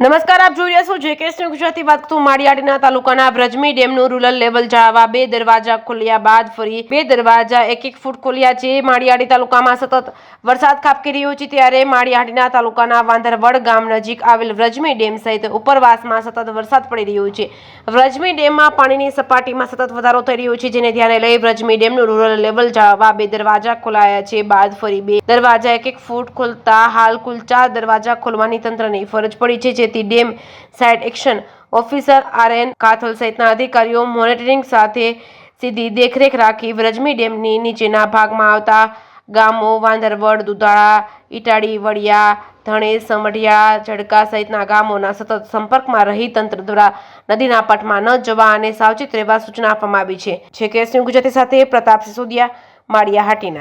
નમસ્કાર, આપ જોઈ રહ્યા છો જેકેએસ ન્યૂઝ ગુજરાતી. વાત કરું માળિયાડીના તાલુકાના વ્રજમી ડેમનું રૂરલ લેવલ જાળવવા 2 દરવાજા ખોલ્યા બાદ ફરી 2 દરવાજા 1 ફૂટ ખોલ્યા છે. માળિયાડી તાલુકામાં સતત વરસાદ ખાબકી રહ્યો છે, ત્યારે માળિયાડીના તાલુકાના વાંદરવડ ગામ નજીક આવેલ વ્રજમી ડેમ સહિત ઉપરવાસમાં સતત વરસાદ પડી રહ્યો છે. વ્રજમી ડેમમાં પાણીની સપાટીમાં સતત વધારો થઈ રહ્યો છે, જેને ધ્યાને લઈ વ્રજમી ડેમનું રૂરલ લેવલ જાળવવા 2 દરવાજા ખોલાયા છે. બાદ ફરી 2 દરવાજા 1 ફૂટ ખોલતા હાલ કુલ 4 દરવાજા ખોલવાની તંત્રની ફરજ પડી છે, જેથી dam site action officer RN કાથલ સહિતના અધિકારીઓ મોનિટરિંગ સાથે સીધી દેખરેખ રાખી વ્રજમી ડેમની નીચેના ભાગમાં આવતા ગામો વાંદરવડ, દુધાળા, ઈટાળી, વડિયા, ધણેજ, સમઢિયા, ઝડકા સહિતના ગામોના સતત સંપર્કમાં રહી તંત્ર દ્વારા નદીના પટમાં ન જવા અને સાવચેત રહેવા સૂચના આપવામાં આવી છે. જેકેએસ ન્યૂઝ ગુજરાતી સાથે પ્રતાપ સિસોદિયા, માળિયા હાટીના.